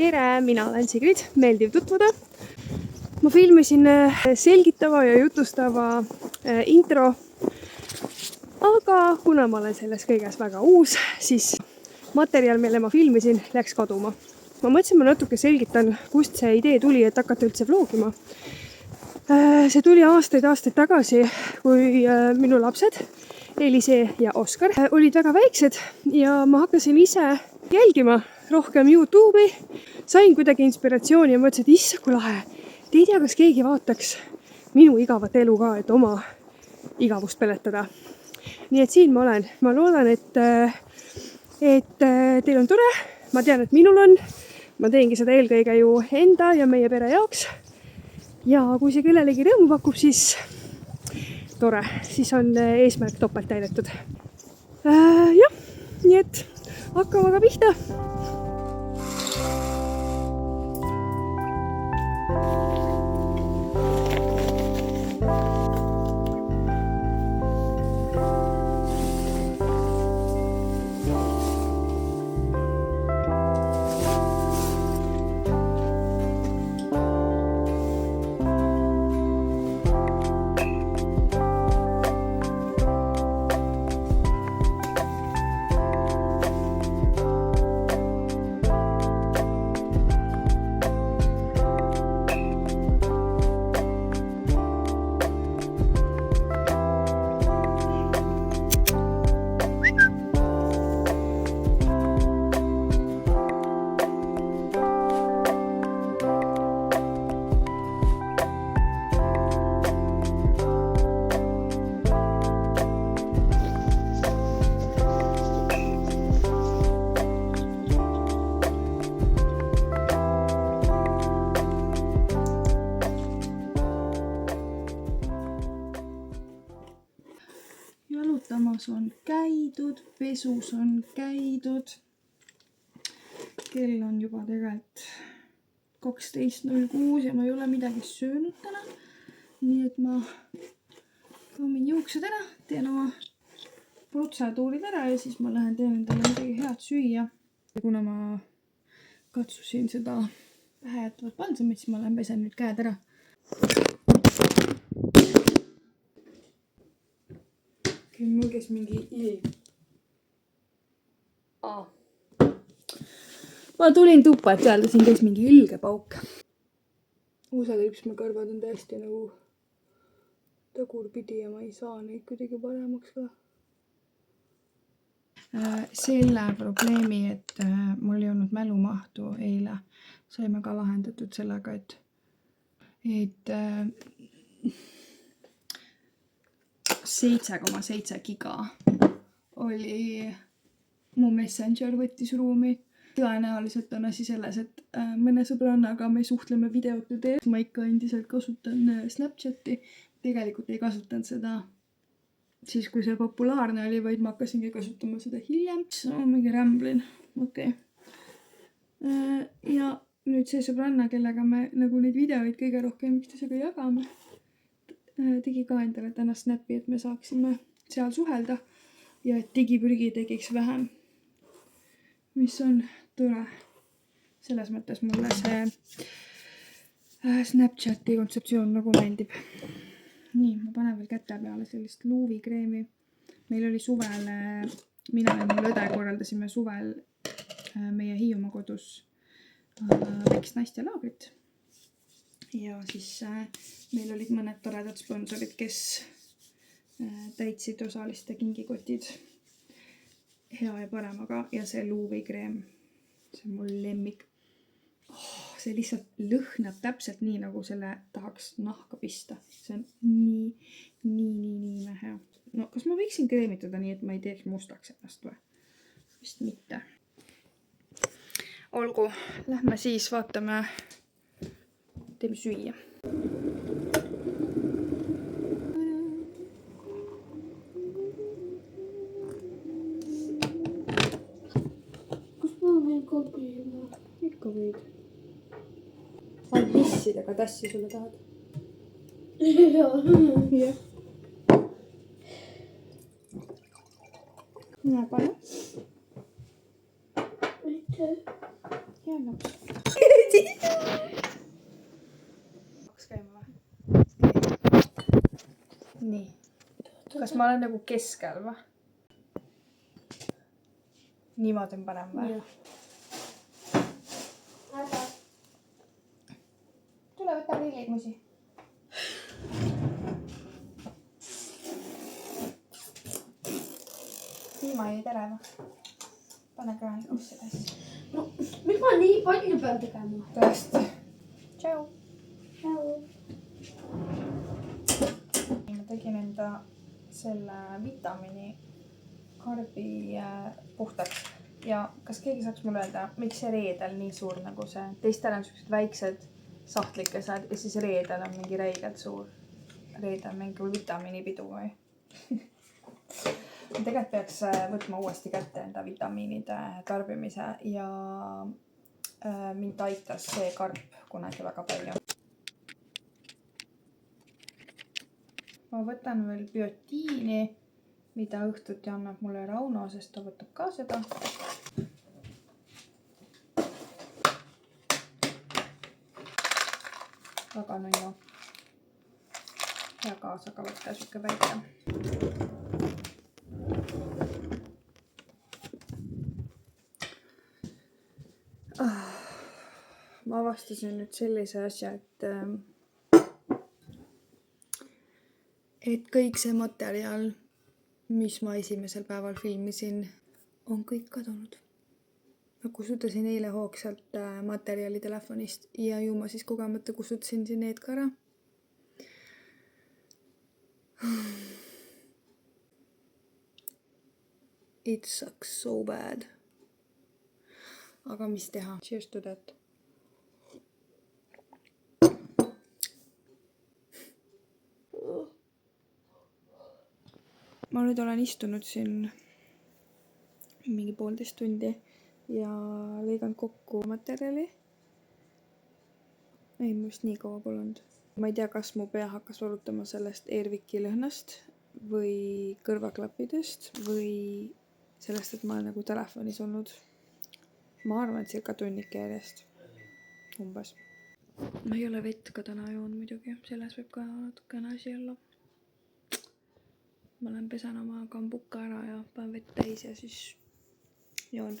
tere, mina olen Sigrid, meeldiv tutvuda. Ma filmisin selgitava ja jutustava intro, aga kuna ma olen selles kõiges väga uus, siis materjal, mille ma filmisin, läks kaduma. Ma mõtlesin, ma natuke selgitan, kust see idee tuli, et hakata üldse vlogima. See tuli aastaid tagasi, kui minu lapsed, Elise ja Oskar, olid väga väiksed ja ma hakkasin ise jälgima rohkem YouTube'i. Sain kuidagi inspiratsiooni ja mõtlesin, et issa, kui lahe. Ei tea, kas keegi vaataks minu igavat elu ka, et oma igavust peletada. Nii et siin ma olen. Ma loodan, et teil on tore. Ma tean, et minul on. Ma teengi seda eelkõige ju enda ja meie pere jaoks. Ja kui see kellelegi rõõmu pakub, siis tore. Siis on eesmärk topelt täidetud. Jah, nii et hakkame aga pihta. Jalutamas on käidud, pesus on käidud. Kell on juba tegelikult 12.06 ja ma ei ole midagi söönud täna. Nii et ma kaamin juuksed ära, teen oma protseduurid ära ja siis ma lähen teen endale midagi head süüa. Ja kuna ma katsusin seda pähejätavat balsamit, siis ma lähen pesen nüüd käed ära. Mul käis mingi ilm. Ma tulin tuppa, et öelda, siin käis mingi ilge pauk. Uusalipsme kõrvad on täiesti nagu tagurpidi ja ma ei saa neid kuidagi paremaks ka. Selle probleemi, et mul ei olnud mälumahtu eile, saime ka lahendatud sellega, et 7,7 giga oli mu Messenger võttis ruumi. Tõenäoliselt on asi selles, et mõne sõbrannaga me suhtleme videote teel. Ma ikka endiselt kasutan Snapchati. Tegelikult ei kasutanud seda siis, kui see populaarne oli, vaid ma hakkasingi kasutama seda hiljem. Ma mingi rämblin. Okei. Ja nüüd see sõbranna, kellega me nagu neid videoid kõige rohkem üksteisega jagame, tegi ka endale täna Snapi, et me saaksime seal suhelda ja et digipürgi tegiks vähem, mis on tore. Selles mõttes mulle see Snapchati kontseptsioon nagu meeldib. Nii, ma panen veel käte peale sellist luuvikreemi. Meil oli suvel, mina ja mul õde korraldasime suvel meie Hiiumaa kodus väikest naistelaagrit. Ja siis meil olid mõned toredad sponsorid, kes täitsid osaliste kingikotid hea ja paremaga. Ja see luuvikreem, see on mul lemmik. See lihtsalt lõhnab täpselt nii, nagu selle tahaks nahka pista. See on nii hea. No kas ma võiksin kreemitada nii, et ma ei teeks mustaks ennast või? Vist mitte. Olgu, lähme siis vaatame. Teeme süüa. Kas ma võin kopima? Ikka võid. Vaid pissidega tassi sulle tahad? Jah. Näe, pane. Aitäh. Hea laps. ma olen nagu keskel või? Niimoodi on parem või? Tule võta prillid musi. Piima jäi tere või? Pane kraanikusse tassi. No, miks ma nii palju pean tegema? Tõesti. Tšau. Tšau. Ma tegin enda selle vitamiini karbi puhtaks. Ja kas keegi saaks mulle öelda, miks see reedel nii suur nagu see? Teistel on sellised väiksed sahtlikesed ja siis reedel on mingi räigelt suur. Reedel mingi vitamiinipidu või? Tegelikult peaks võtma uuesti kätte enda vitamiinide tarbimise ja mind aitas see karp kunagi väga palju. Ma võtan veel biotiini, mida õhtuti annab mulle Rauno, sest ta võtab ka seda. Väga nunnu. Hea kaasaga võtta siuke väike. Ma avastasin nüüd sellise asja, et kõik see materjal, mis ma esimesel päeval filmisin, on kõik kadunud. Ma kustutasin eile hoogsalt materjali telefonist ja ju ma siis kogemata kustutasin siin need ka ära. It sucks so bad. Aga mis teha? Cheers to that. Ma nüüd olen istunud siin mingi 1,5 tundi ja lõiganud kokku materjali. Ei, ma vist nii kaua polnud. Ma ei tea, kas mu pea hakkas valutama sellest Airwicki lõhnast või kõrvaklappidest või sellest, et ma olen nagu telefonis olnud. Ma arvan, et circa tunnike järjest. Umbes. Ma ei ole vett ka täna joon muidugi. Selles võib ka natukene asi olla. Ma lähen pesen oma kambuka ära ja panen vett täis ja siis joon.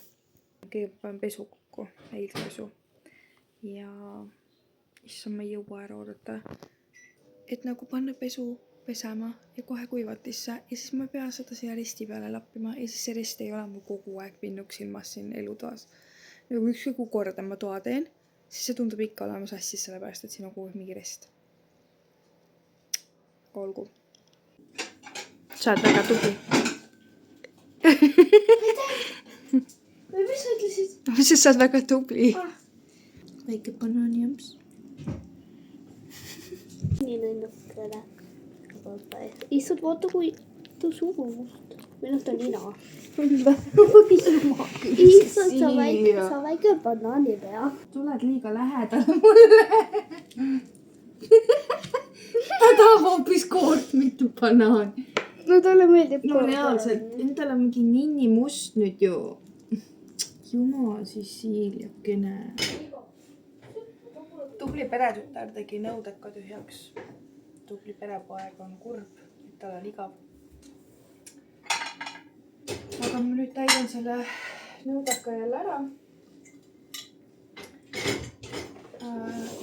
Kõigepealt panen pesu kokku, eilpesu. Ja issand, ma ei jõua ära oodata. Et nagu panna pesu pesema ja kohe kuivatisse ja siis ma pean seda siia risti peale lappima ja siis see rist ei ole mul kogu aeg pinnuks silmas siin elutoas. Nagu ükskõik kui korda ma toa teen, siis see tundub ikka olema sassis, sellepärast et siin on kogu aeg mingi rist. Olgu. Sa oled väga tubli. Mis sa ütlesid? Sest sa oled väga tubli. Väike banaaniamps. Nii lennukene. Istud, vaata kui ta sugu must. Või noh, ta nina. Istud, sa väike banaanipea. Tuled liiga lähedale mulle. Ta tahab hoopis koort, mitu banaani. No talle meeldib No reaalselt, endal on mingi ninni must nüüd ju. Jumal Sisiiliakene. Tubli peretütar tegi nõudeka tühjaks. Tubli perepoeg on kurb, et tal on igav. Aga ma nüüd täidan selle nõudeka jälle ära.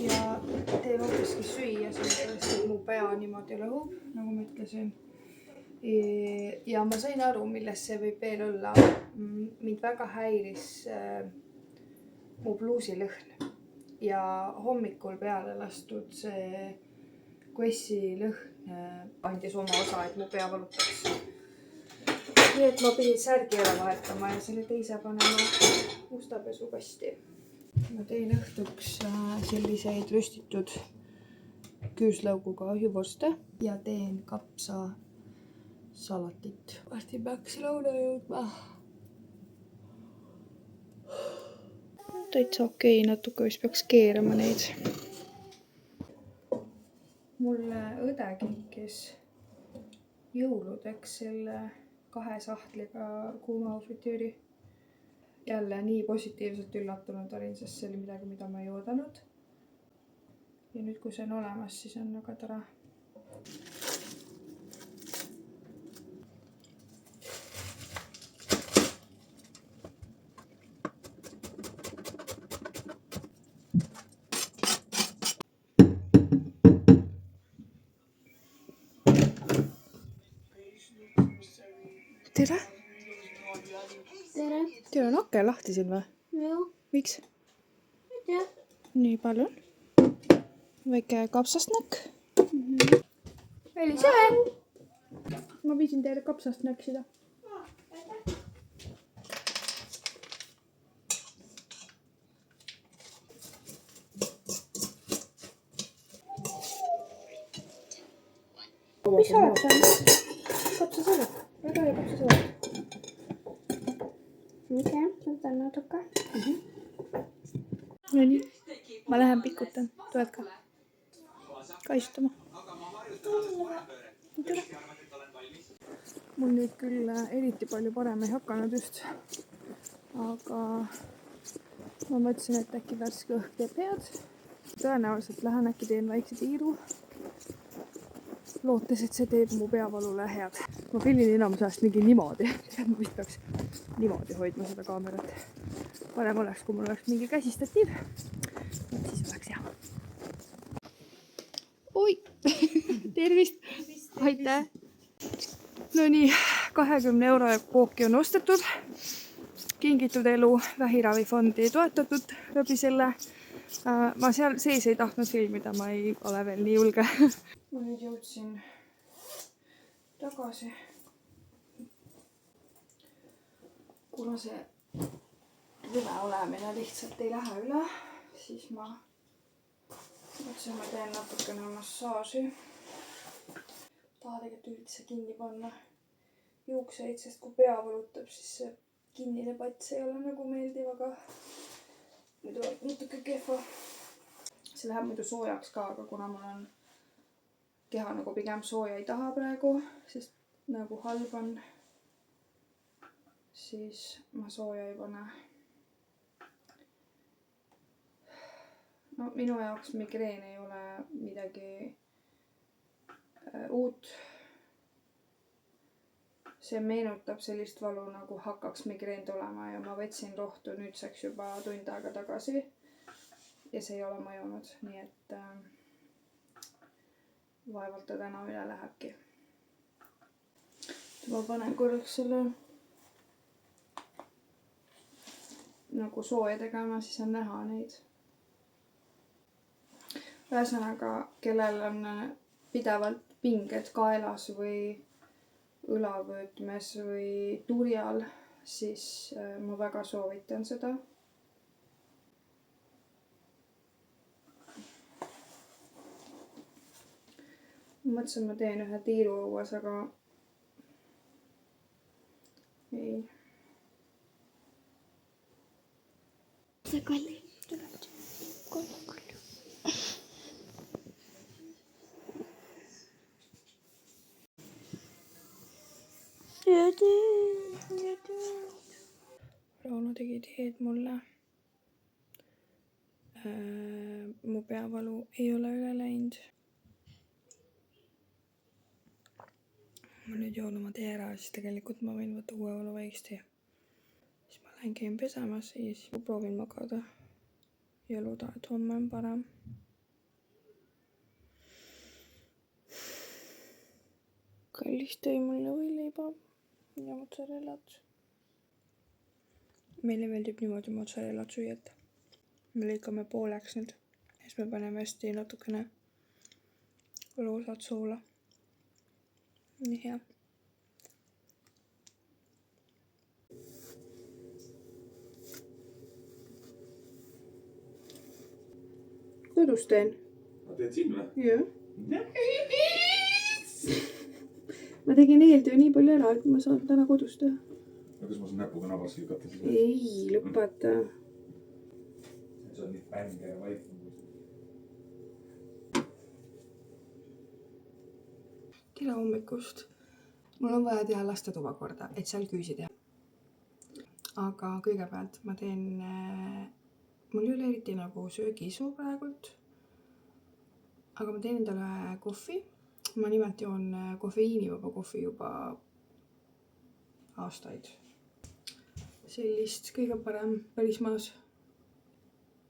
Ja teen hoopiski süüa, sellepärast et mu pea niimoodi lõhub, nagu ma ütlesin. Ja ma sain aru, milles see võib veel olla. Mind väga häiris mu bluusilõhn ja hommikul peale lastud see Quessi lõhn andis oma osa, et mu pea valutaks. Nii et ma pidin särgi ära vahetama ja selle teise panema musta pesukasti. Ma teen õhtuks selliseid röstitud küüslauguga ahjuvorste ja teen kapsa salatit. Varsti peaks lõuna jõudma. Täitsa okei, natuke vist peaks keerama neid. Mulle õde kinkis jõuludeks selle 2 sahtliga kuumafritüüri. Jälle nii positiivselt üllatunud olin, sest see oli midagi, mida ma ei oodanud. Ja nüüd, kui see on olemas, siis on väga tore. uke lahti siin või? jah, Miks? ei tea. Nii, palun. Väike kapsasnäkk. Elisa! Ma viisin teile kapsast näksida. Mis sa oled saanud? Kapsasalat. Väga hea kapsasalat. okei, võtan natuke. No nii. Ma lähen pikutan. Tuled ka? Ka istuma. Mul nüüd küll eriti palju parem ei hakanud just. Aga ma mõtlesin, et äkki värske õhk teeb head. Tõenäoliselt lähen äkki teen väikse tiiru. Lootes, et see teeb mu peavalule head. Ma filmin enamus ajast mingi niimoodi. Ma vist peaks niimoodi hoidma seda kaamerat. Parem oleks, kui mul oleks mingi käsistatiiv. Siis oleks hea. Oi! Tervist! Aitäh! No nii, 20 euro ja kooki on ostetud. Kingitud elu vähiravifondi toetatud läbi selle. Ma seal sees ei tahtnud filmida, ma ei ole veel nii julge. Ma nüüd jõudsin tagasi. Kuna see lüve olemine lihtsalt ei lähe üle, siis ma mõtlesin, ma teen natukene massaaži. Taha tegelikult üldse kinni panna juukseid, sest kui pea valutab, siis see kinnine pats ei ole nagu meeldiv, aga muidu on natuke kehva. See läheb muidu soojaks ka, aga kuna mul on keha nagu pigem sooja ei taha praegu, sest nagu halb on, siis ma sooja ei pane. No minu jaoks migreen ei ole midagi uut. See meenutab sellist valu, nagu hakkaks migreen tulema ja ma võtsin rohtu nüüdseks juba tund aega tagasi. Ja see ei ole mõjunud, nii et vaevalt ta täna üle lähebki. Ma panen korraks selle nagu sooja tegema, siis on näha neid. Ühesõnaga, kellel on pidevalt pinged kaelas või õlavöötmes või turjal, siis ma väga soovitan seda. Ma mõtlesin, ma teen ühe tiiru õues, aga ei. see kalli tuleb. Kalli. Rauno tegi teed mulle. Mu peavalu ei ole üle läinud. Ma nüüd joon oma tee ära, siis tegelikult ma võin võtta uue valuväiksti. Siis ma lähen käin pesemas ja siis ma proovin magada. Ja loodan, et homme on parem. Kallis tõi mulle võileiba ja mozzarellat. Meile meeldib niimoodi mozzarellat süüa. Me lõikame pooleks nüüd. Siis me paneme hästi natukene roosat soola. Nii hea. Kodus teen. Ma teed siin või? Jah. Ma tegin eeltöö nii palju ära, et ma saan täna kodus teha. No kas ma saan näpuga nabasse lükata siis? Ei, lõpeta. See on nii bänge ja vaip. Tere hommikust. Mul on vaja teha lastetuba korda, et seal küüsi teha. Aga kõigepealt ma teen... Mul ei ole eriti nagu söögiisu praegult. Aga ma teen endale kohvi. Ma nimelt joon kofeiinivaba kohvi juba aastaid. Sellist kõige parem pärismaas.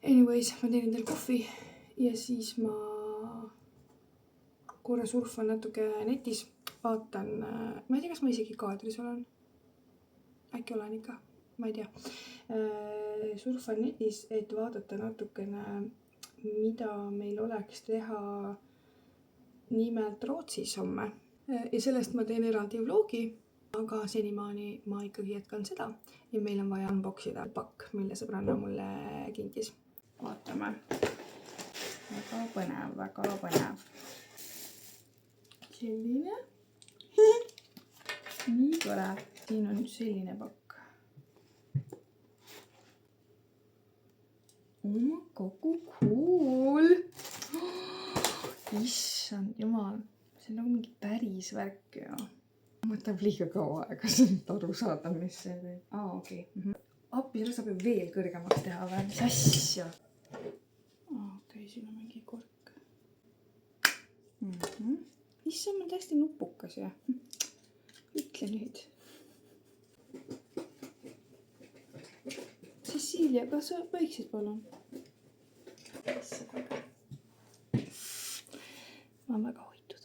Anyways, ma teen endale kohvi ja siis ma korra surfan natuke netis. Vaatan, ma ei tea, kas ma isegi kaadris olen. Äkki olen ikka, ma ei tea. surfan netis, et vaadata natukene, mida meil oleks teha nimelt Rootsis homme. Ja sellest ma teen eraldi vlogi, aga senimaani ma ikkagi jätkan seda ja meil on vaja unboxida pakk, mille sõbranna mulle kinkis. Vaatame. Väga põnev, väga põnev. Selline. Nii tore. Siin on selline pakk. Oh, kogu cool. Issand jumal. See on nagu mingi päris värk ju. Mõtleb liiga kaua aega, et aru saada, mis see teeb. Okei. Appi, selle saab ju veel kõrgemaks teha või? Mis asja? Okei, siin on mingi kork. Issand, on täiesti nupukas ja. Ütle nüüd. Cecilia, kas sa võiksid palun? Ma olen väga hoitud.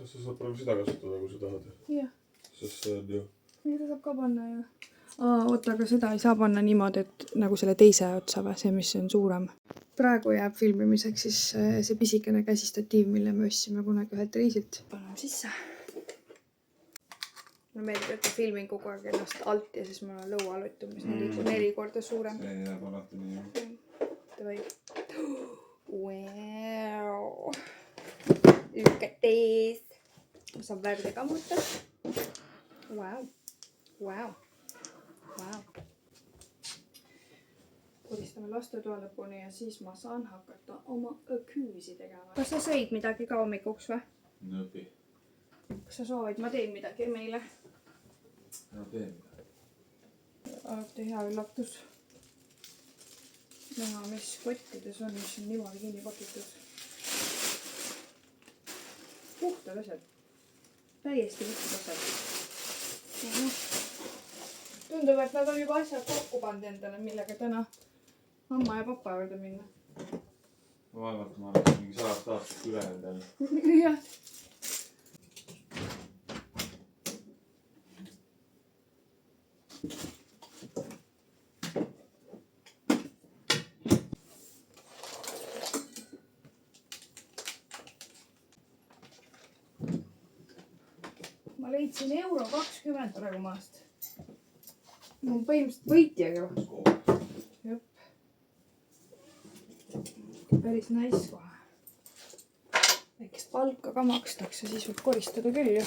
Sa saad praegu seda kasutada, kui sa tahad. Jah. Sest see on ju... Mida saab ka panna ju? Oota, aga seda ei saa panna niimoodi, et nagu selle teise otsa või see, mis on suurem. Praegu jääb filmimiseks siis see pisikene käsistatiiv, mille me ostsime kunagi ühelt reisilt. Paneme sisse. Mulle meeldib, et ma filmin kogu aeg ennast alt ja siis mul on lõualutu, mis on 4 korda suurem. See jääb alati nii. Ta võib... Wow. Look at this. Saab värvi kammuta. Wow. Wow. Wow. Koristame lastetoa lõpuni ja siis ma saan hakata oma küüsi tegema. Kas sa sõid midagi ka hommikuks või? Nõpi. Kas sa soovid, ma teen midagi meile? No teen midagi. Alati hea üllatus. Näha, mis kottides on, mis on niimoodi kinni pakitud. Puhtad asjad. Täiesti puhtad asjad. Tundub, et nad on juba asjad kokku pannud endale, millega täna mamma ja papa juurde minna. Vaevalt ma olen mingi 100 aastat üle endale. Jah. Ma leidsin €20 praegu maast. Mul põhimõtteliselt võitjagi või? Jop. Päris nice kohe. Väikest palka ka makstakse, siis võib koristada küll ju.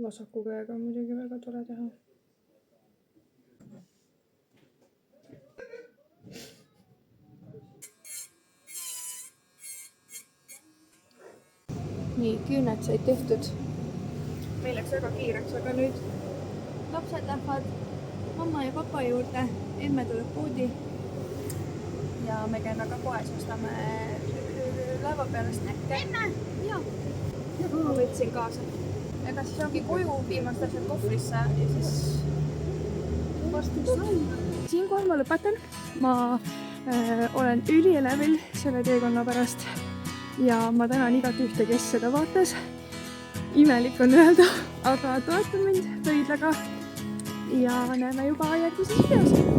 Vasaku käega on muidugi väga tore teha. Nii, küüned said tehtud. Meil läks väga kiireks, aga nüüd lapsed lähevad mamma ja papa juurde. Emme tuleb poodi. Ja me käime ka poes, ostame laeva peale snäkke. Emme! Jaa. Ma võtsin kaasa. Ega siis ongi koju viimast asjad kohvrisse ja siis varsti sain. Siinkohal ma lõpetan. Ma olen ülielevil selle teekonna pärast ja ma tänan igat ühte, kes seda vaatas. imelik on öelda, aga toeta mind pöidlaga ja näeme juba järgmises videos.